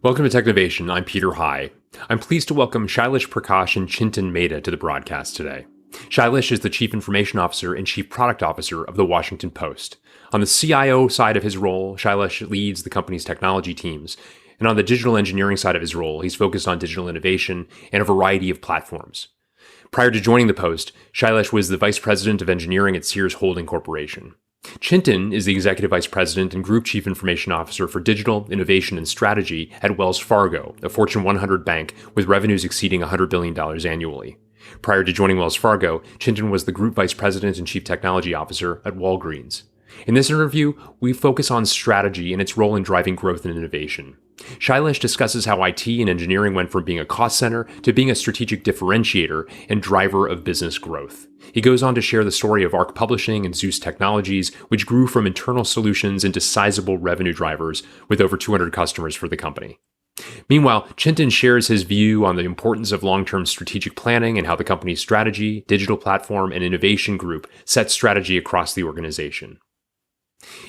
Welcome to Technovation. I'm Peter High. I'm pleased to welcome Shailesh Prakash and Chintan Mehta to the broadcast today. Shailesh is the Chief Information Officer and Chief Product Officer of The Washington Post. On the CIO side of his role, Shailesh leads the company's technology teams. And on the digital engineering side of his role, he's focused on digital innovation and a variety of platforms. Prior to joining the Post, Shailesh was the Vice President of Engineering at Sears Holding Corporation. Chintan is the Executive Vice President and Group Chief Information Officer for Digital, Innovation, and Strategy at Wells Fargo, a Fortune 100 bank with revenues exceeding $100 billion annually. Prior to joining Wells Fargo, Chintan was the Group Vice President and Chief Technology Officer at Walgreens. In this interview, we focus on strategy and its role in driving growth and innovation. Shailesh discusses how IT and engineering went from being a cost center to being a strategic differentiator and driver of business growth. He goes on to share the story of ARC Publishing and Zeus Technologies, which grew from internal solutions into sizable revenue drivers with over 200 customers for the company. Meanwhile, Chintan shares his view on the importance of long-term strategic planning and how the company's strategy, digital platform, and innovation group set strategy across the organization.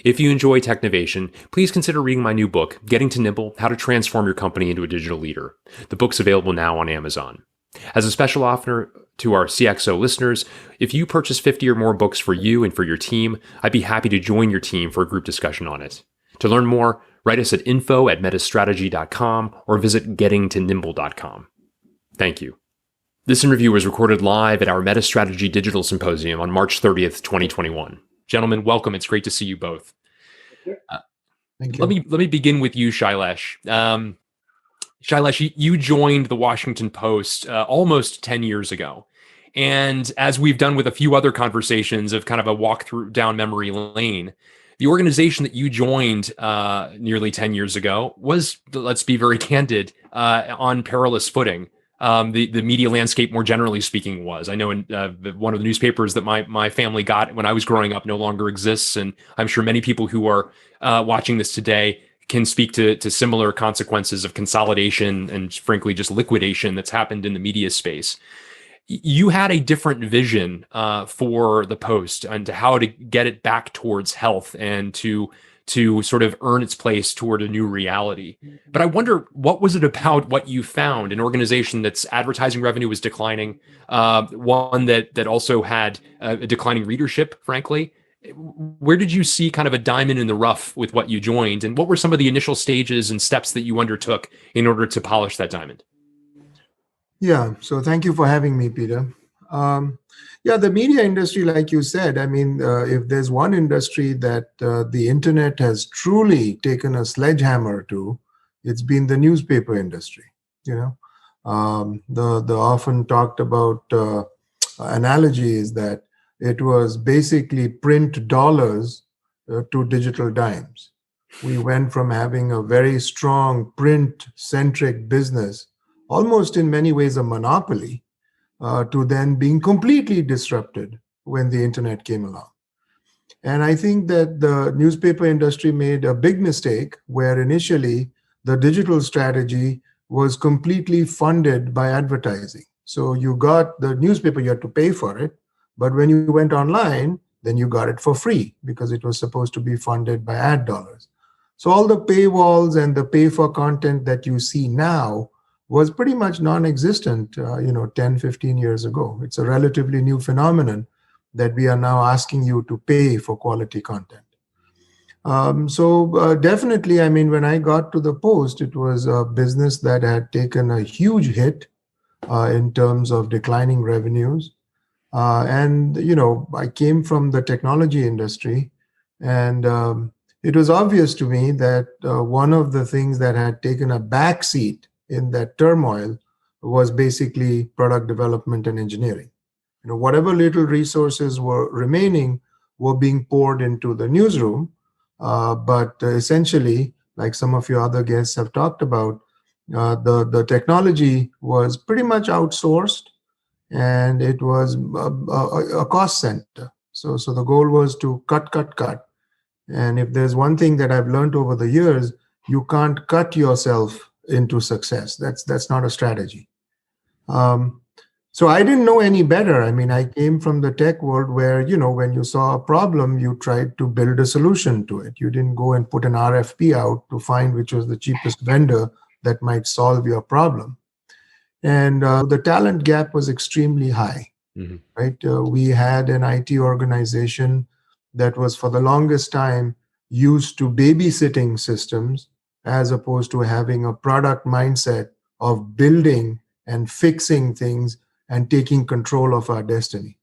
If you enjoy Technovation, please consider reading my new book, Getting to Nimble: How to Transform Your Company into a Digital Leader. The book's available now on Amazon. As a special offer to our CXO listeners, if you purchase 50 or more books for you and for your team, I'd be happy to join your team for a group discussion on it. To learn more, write us at info@metastrategy.com or visit gettingtonimble.com. Thank you. This interview was recorded live at our MetaStrategy Digital Symposium on March 30th, 2021. Gentlemen, welcome. It's great to see you both. Thank you. Let me begin with you, Shailesh. Shailesh, you joined the Washington Post almost 10 years ago. And as we've done with a few other conversations of kind of a walk through down memory lane, the organization that you joined nearly 10 years ago was, let's be very candid, on perilous footing. The media landscape, more generally speaking, was. I know in one of the newspapers that my family got when I was growing up no longer exists, and I'm sure many people who are watching this today can speak to similar consequences of consolidation and, frankly, just liquidation that's happened in the media space. You had a different vision for the Post and to how to get it back towards health and to sort of earn its place toward a new reality. But I wonder, what was it about what you found, an organization that's advertising revenue was declining, one that also had a declining readership, frankly? Where did you see kind of a diamond in the rough with what you joined? And what were some of the initial stages and steps that you undertook in order to polish that diamond? Yeah, so thank you for having me, Peter. The media industry, like you said, if there's one industry that the internet has truly taken a sledgehammer to, it's been the newspaper industry. The often talked about analogy is that it was basically print dollars to digital dimes. We went from having a very strong print-centric business, almost in many ways a monopoly, to then being completely disrupted when the internet came along. And I think that the newspaper industry made a big mistake where initially the digital strategy was completely funded by advertising. So you got the newspaper, you had to pay for it, but when you went online, then you got it for free because it was supposed to be funded by ad dollars. So all the paywalls and the pay for content that you see now was pretty much non-existent, 10, 15 years ago. It's a relatively new phenomenon that we are now asking you to pay for quality content. Definitely, when I got to the Post, it was a business that had taken a huge hit in terms of declining revenues. I came from the technology industry, and it was obvious to me that one of the things that had taken a backseat in that turmoil was basically product development and engineering. Whatever little resources were remaining were being poured into the newsroom, but essentially, like some of your other guests have talked about, the technology was pretty much outsourced, and it was a cost center. So the goal was to cut. And if there's one thing that I've learned over the years, you can't cut yourself into success. That's not a strategy. So I didn't know any better. I came from the tech world where, when you saw a problem, you tried to build a solution to it. You didn't go and put an RFP out to find which was the cheapest vendor that might solve your problem. And the talent gap was extremely high, right? We had an IT organization that was for the longest time used to babysitting systems as opposed to having a product mindset of building and fixing things and taking control of our destiny.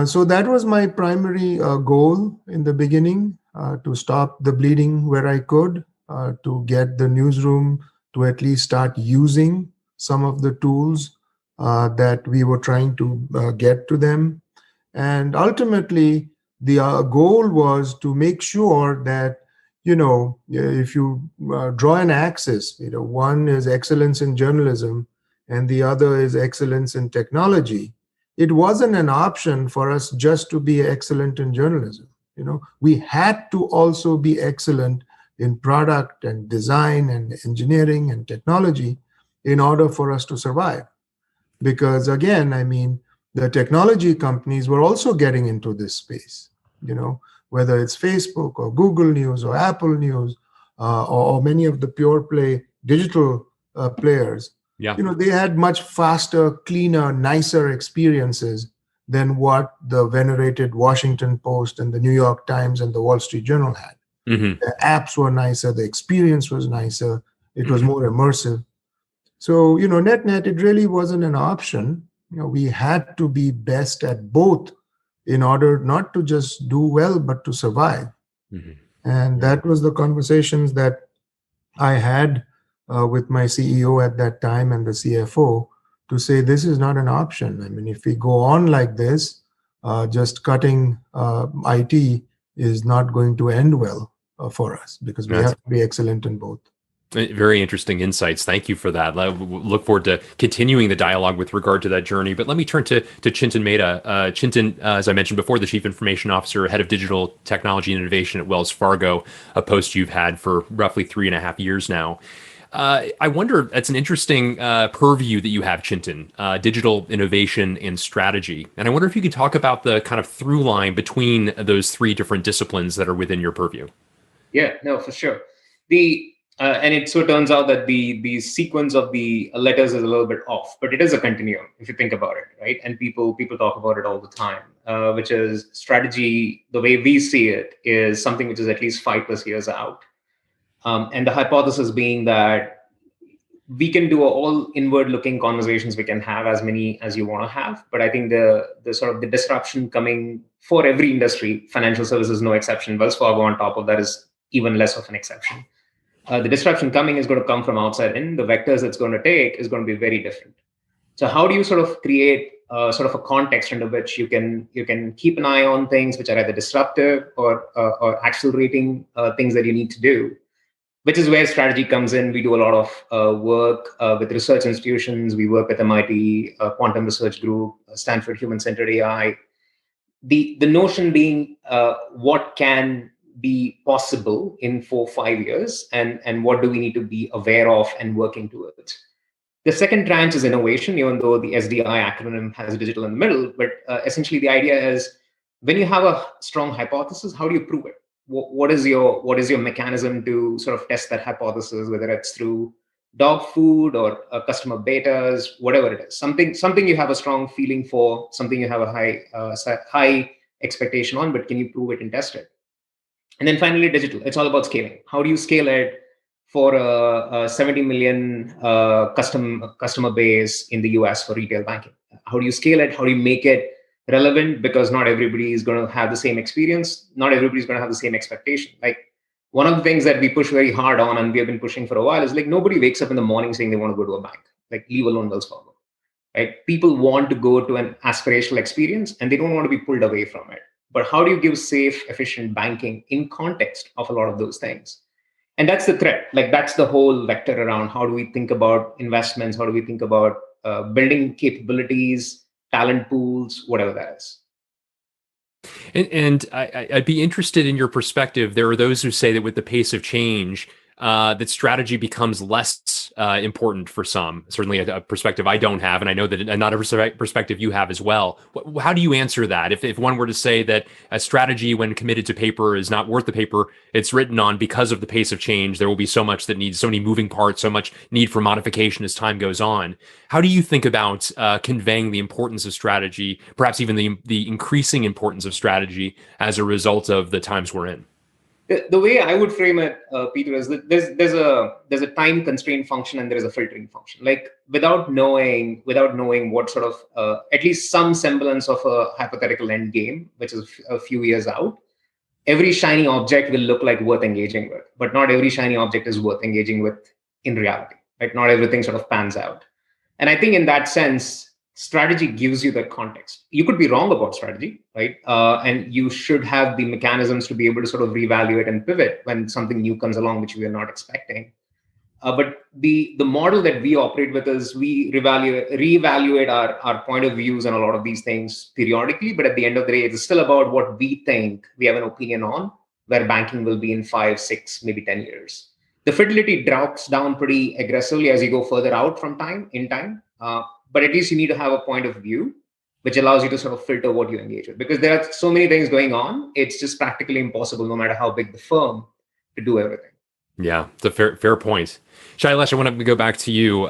So that was my primary goal in the beginning, to stop the bleeding where I could, to get the newsroom to at least start using some of the tools that we were trying to get to them. And ultimately, the goal was to make sure that, if you draw an axis, one is excellence in journalism and the other is excellence in technology. It wasn't an option for us just to be excellent in journalism. We had to also be excellent in product and design and engineering and technology in order for us to survive. Because again, I mean, the technology companies were also getting into this space, whether it's Facebook or Google News or Apple News, or many of the pure play digital players. Yeah. They had much faster, cleaner, nicer experiences than what the venerated Washington Post and the New York Times and the Wall Street Journal had. The apps were nicer, the experience was nicer, it was more immersive. So, net, it really wasn't an option. We had to be best at both in order not to just do well, but to survive. And that was the conversations that I had with my CEO at that time and the CFO to say, this is not an option. I mean, if we go on like this, just cutting IT is not going to end well for us, because we have to be excellent in both. Very interesting insights. Thank you for that. I look forward to continuing the dialogue with regard to that journey. But let me turn to Chintan Mehta. Chintan, as I mentioned before, the Chief Information Officer, Head of Digital Technology and Innovation at Wells Fargo, a post you've had for roughly 3.5 years now. I wonder, that's an interesting purview that you have, Chintan, digital innovation and strategy. And I wonder if you could talk about the kind of through line between those three different disciplines that are within your purview. Yeah, no, for sure. And it so turns out that the sequence of the letters is a little bit off, but it is a continuum if you think about it, right? And people talk about it all the time, which is strategy. The way we see it is something which is at least 5+ years out, and the hypothesis being that we can do all inward-looking conversations. We can have as many as you want to have, but I think the sort of the disruption coming for every industry, financial services no exception. Wells Fargo on top of that is even less of an exception. The disruption coming is going to come from outside in. The vectors it's going to take is going to be very different. So how do you sort of create sort of a context under which you can keep an eye on things which are either disruptive or accelerating things that you need to do, which is where strategy comes in. We do a lot of work with research institutions. We work with MIT, Quantum Research Group, Stanford Human-Centered AI. The notion being what can be possible in 4-5 years, and what do we need to be aware of and working towards. The second tranche is innovation, even though the SDI acronym has digital in the middle. But essentially, the idea is when you have a strong hypothesis, how do you prove it? What is your mechanism to sort of test that hypothesis, whether it's through dog food or customer betas, whatever it is, something you have a strong feeling for, something you have a high expectation on, but can you prove it and test it? And then finally, digital. It's all about scaling. How do you scale it for a 70 million customer base in the US for retail banking? How do you scale it? How do you make it relevant? Because not everybody is going to have the same experience. Not everybody's going to have the same expectation. Like one of the things that we push very hard on, and we have been pushing for a while, is like nobody wakes up in the morning saying they want to go to a bank, like leave alone Wells Fargo. Right? People want to go to an aspirational experience and they don't want to be pulled away from it. But how do you give safe, efficient banking in context of a lot of those things? And that's the threat. Like that's the whole vector around how do we think about investments? How do we think about building capabilities, talent pools, whatever that is. And I'd be interested in your perspective. There are those who say that with the pace of change, that strategy becomes less important for some. Certainly a perspective I don't have, and I know that not a perspective you have as well. How do you answer that? If one were to say that a strategy, when committed to paper, is not worth the paper it's written on because of the pace of change, there will be so much that needs so many moving parts, so much need for modification as time goes on. How do you think about conveying the importance of strategy, perhaps even the increasing importance of strategy as a result of the times we're in? The way I would frame it, Peter, is that there's a time constraint function and there is a filtering function. Like without knowing what sort of at least some semblance of a hypothetical end game, which is a few years out, every shiny object will look like worth engaging with, but not every shiny object is worth engaging with in reality. Right? Not everything sort of pans out, and I think in that sense, strategy gives you that context. You could be wrong about strategy, right? And you should have the mechanisms to be able to sort of reevaluate and pivot when something new comes along, which we are not expecting. But the model that we operate with is we reevaluate our point of views on a lot of these things periodically. But at the end of the day, it's still about what we think we have an opinion on, where banking will be in 5, 6, maybe 10 years. The fidelity drops down pretty aggressively as you go further out from time. But at least you need to have a point of view, which allows you to sort of filter what you engage with. Because there are so many things going on, it's just practically impossible, no matter how big the firm, to do everything. Yeah, it's a fair point. Shailesh, I want to go back to you.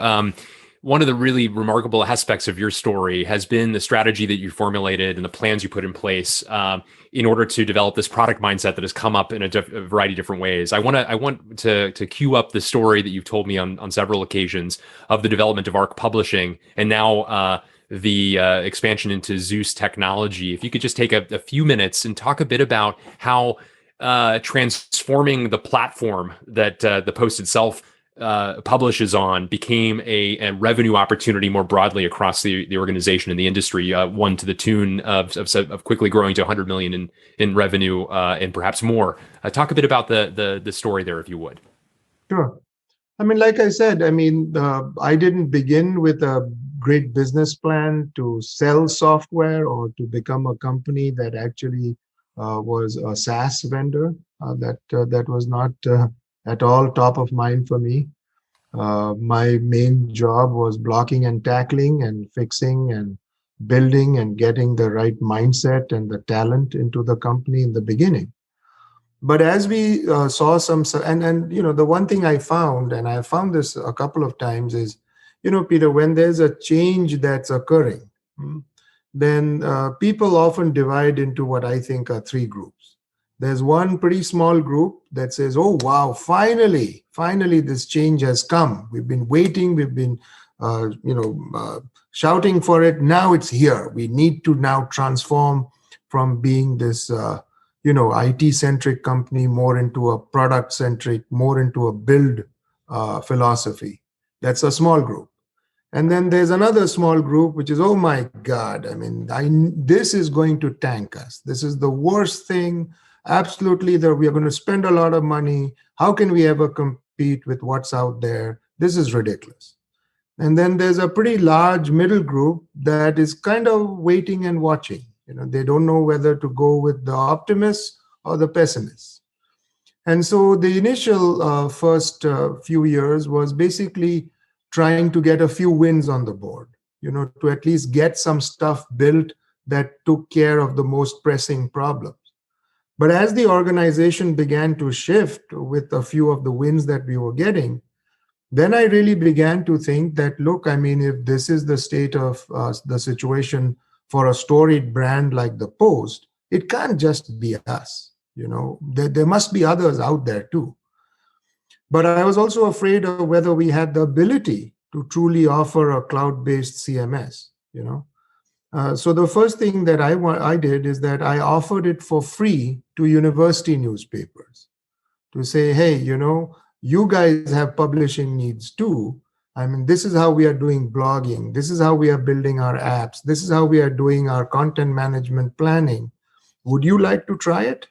One of the really remarkable aspects of your story has been the strategy that you formulated and the plans you put in place in order to develop this product mindset that has come up in a variety of different ways. I want to cue up the story that you've told me on several occasions of the development of ARC Publishing and now the expansion into Zeus technology. If you could just take a few minutes and talk a bit about how transforming the platform that the Post itself publishes on became a revenue opportunity more broadly across the organization and the industry, one to the tune of quickly growing to 100 million in revenue and perhaps more. Talk a bit about the story there, if you would. Sure. I mean, like I said, I didn't begin with a great business plan to sell software or to become a company that actually was a SaaS vendor. That was not at all top of mind for me. My main job was blocking and tackling and fixing and building and getting the right mindset and the talent into the company in the beginning. But as we saw and the one thing I found, and I found this a couple of times, is, Peter, when there's a change that's occurring, then people often divide into what I think are 3 groups. There's one pretty small group that says, oh, wow, finally, this change has come. We've been waiting. We've been, shouting for it. Now it's here. We need to now transform from being this, IT-centric company more into a product-centric, more into a build philosophy. That's a small group. And then there's another small group, which is, oh my God, this is going to tank us. This is the worst thing. Absolutely, we are going to spend a lot of money. How can we ever compete with what's out there? This is ridiculous. And then there's a pretty large middle group that is kind of waiting and watching. They don't know whether to go with the optimists or the pessimists. And so the initial first few years was basically trying to get a few wins on the board, to at least get some stuff built that took care of the most pressing problems. But as the organization began to shift with a few of the wins that we were getting, then I really began to think that, look, if this is the state of the situation for a storied brand like the Post, it can't just be us. There must be others out there too. But I was also afraid of whether we had the ability to truly offer a cloud-based CMS, So the first thing that I did is that I offered it for free to university newspapers to say, hey, you guys have publishing needs too. This is how we are doing blogging. This is how we are building our apps. This is how we are doing our content management planning. Would you like to try it?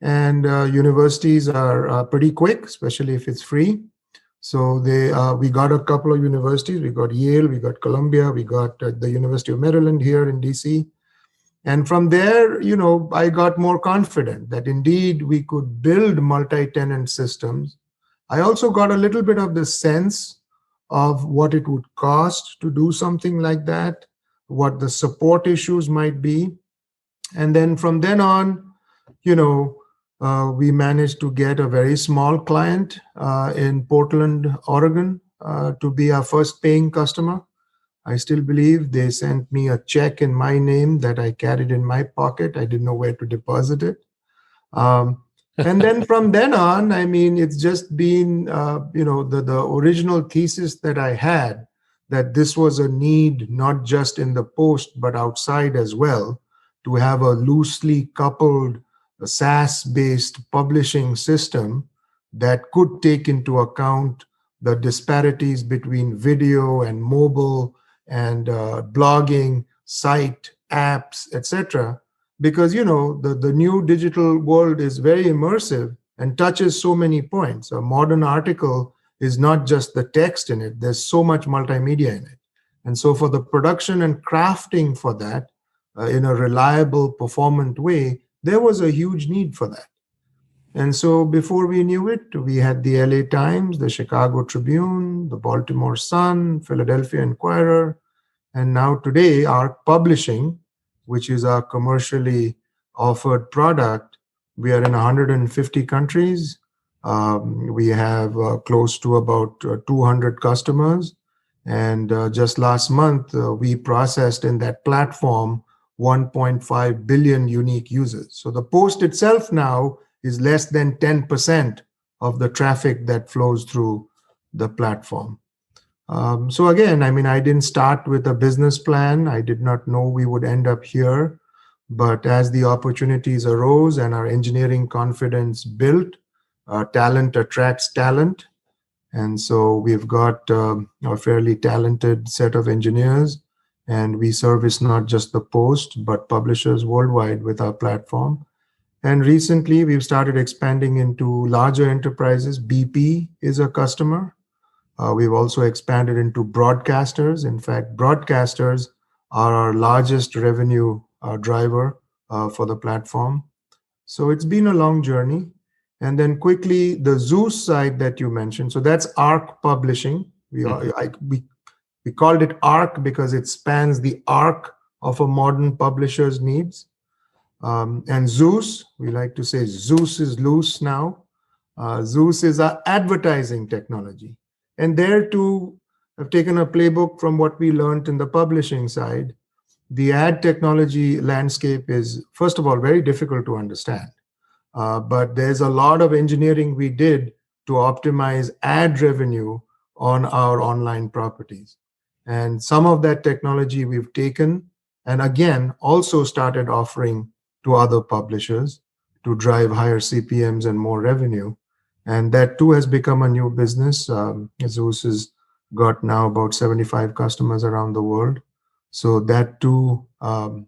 And universities are pretty quick, especially if it's free. So we got a couple of universities. We got Yale, we got Columbia, we got the University of Maryland here in DC. And from there, I got more confident that indeed we could build multi-tenant systems. I also got a little bit of the sense of what it would cost to do something like that, what the support issues might be. And then from then on, we managed to get a very small client in Portland, Oregon, to be our first paying customer. I still believe they sent me a check in my name that I carried in my pocket. I didn't know where to deposit it. And then from then on, I mean, it's just been, the original thesis that I had, that this was a need, not just in the post, but outside as well, to have a loosely coupled SaaS-based publishing system that could take into account the disparities between video and mobile and blogging, site, apps, etc. Because the new digital world is very immersive and touches so many points. A modern article is not just the text in it. There's so much multimedia in it. And so for the production and crafting for that in a reliable, performant way, there was a huge need for that. And so before we knew it, we had the LA Times, the Chicago Tribune, the Baltimore Sun, Philadelphia Inquirer, and now today, Arc Publishing, which is our commercially offered product. We are in 150 countries. We have close to about 200 customers. And just last month, we processed in that platform 1.5 billion unique users. So the post itself now is less than 10% of the traffic that flows through the platform. So again, I mean, I didn't start with a business plan. I did not know we would end up here. But as the opportunities arose and our engineering confidence built, talent attracts talent. And so we've got a fairly talented set of engineers, and we service not just the post, but publishers worldwide with our platform. And recently, we've started expanding into larger enterprises. BP is a customer. We've also expanded into broadcasters. In fact, broadcasters are our largest revenue driver for the platform. So it's been a long journey. And then quickly, the Zeus side that you mentioned. So that's Arc Publishing. We called it Arc because it spans the arc of a modern publisher's needs. And Zeus, we like to say Zeus is loose now. Zeus is our advertising technology. And there too, I've taken a playbook from what we learned in the publishing side. The ad technology landscape is, first of all, very difficult to understand. But there's a lot of engineering we did to optimize ad revenue on our online properties. And some of that technology we've taken and again, also started offering to other publishers to drive higher CPMs and more revenue. And that too has become a new business. Zeus has got now about 75 customers around the world. So that too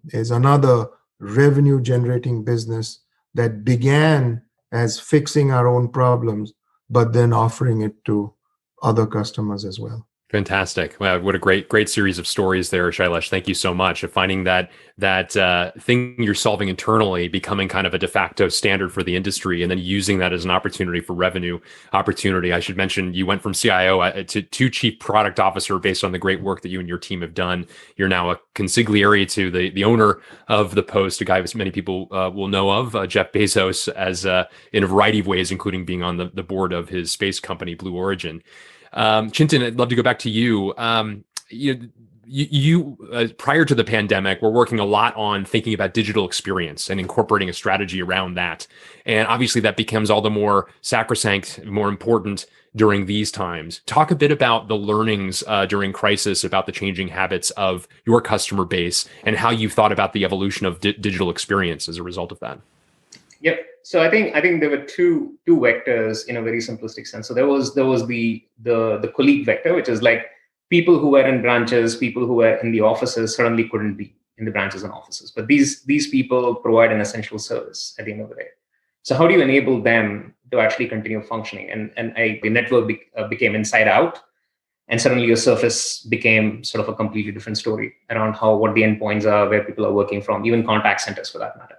is another revenue generating business that began as fixing our own problems, but then offering it to other customers as well. Fantastic. Wow, what a great series of stories there, Shailesh. Thank you so much of finding that thing you're solving internally becoming kind of a de facto standard for the industry, and then using that as an opportunity for revenue opportunity. I should mention you went from CIO to Chief Product Officer based on the great work that you and your team have done. You're now a consigliere to the owner of the Post, a guy as many people will know of, Jeff Bezos, as in a variety of ways, including being on the board of his space company, Blue Origin. Chintan, I'd love to go back to you. You prior to the pandemic, were working a lot on thinking about digital experience and incorporating a strategy around that. And obviously that becomes all the more sacrosanct, more important during these times. Talk a bit about the learnings during crisis about the changing habits of your customer base and how you've thought about the evolution of digital experience as a result of that. Yep. So I think there were two vectors in a very simplistic sense. So there was the colleague vector, which is like people who were in branches, people who were in the offices suddenly couldn't be in the branches and offices. But these people provide an essential service at the end of the day. So how do you enable them to actually continue functioning? And the network became inside out, and suddenly your surface became sort of a completely different story around what the endpoints are, where people are working from, even contact centers for that matter.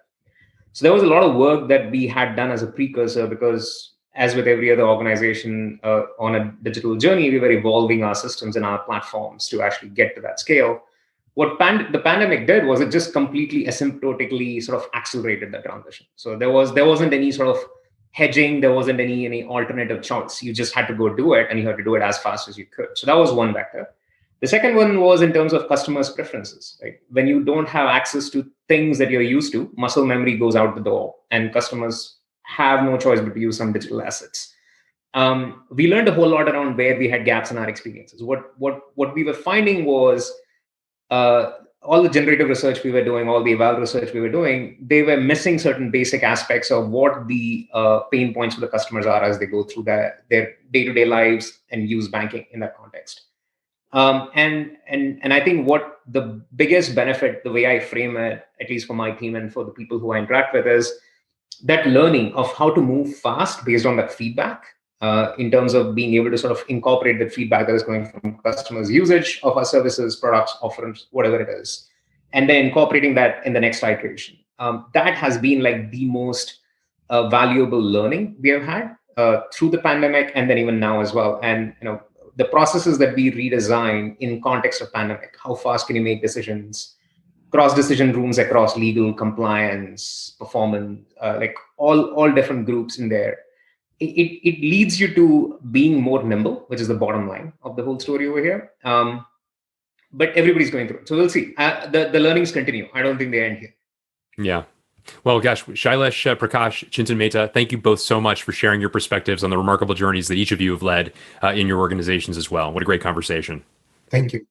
So there was a lot of work that we had done as a precursor, because as with every other organization on a digital journey, we were evolving our systems and our platforms to actually get to that scale. What the pandemic did was it just completely asymptotically sort of accelerated the transition. So there wasn't any sort of hedging, there wasn't any alternative choice. You just had to go do it, and you had to do it as fast as you could. So that was one vector. The second one was in terms of customers' preferences. Right? When you don't have access to things that you're used to, muscle memory goes out the door, and customers have no choice but to use some digital assets. We learned a whole lot around where we had gaps in our experiences. What we were finding was all the generative research we were doing, all the eval research we were doing, they were missing certain basic aspects of what the pain points for the customers are as they go through their day-to-day lives and use banking in that context. And I think what the biggest benefit, the way I frame it, at least for my team and for the people who I interact with, is that learning of how to move fast based on that feedback, in terms of being able to sort of incorporate the feedback that is coming from customers' usage of our services, products, offerings, whatever it is, and then incorporating that in the next iteration. That has been like the most valuable learning we have had through the pandemic, and then even now as well. And the processes that we redesign in context of pandemic, how fast can you make decisions, cross decision rooms across legal, compliance, performance, like all different groups in there. It leads you to being more nimble, which is the bottom line of the whole story over here. But everybody's going through it. So we'll see. The learnings continue. I don't think they end here. Yeah. Well, gosh, Shailesh Prakash, Chintan Mehta, thank you both so much for sharing your perspectives on the remarkable journeys that each of you have led in your organizations as well. What a great conversation. Thank you.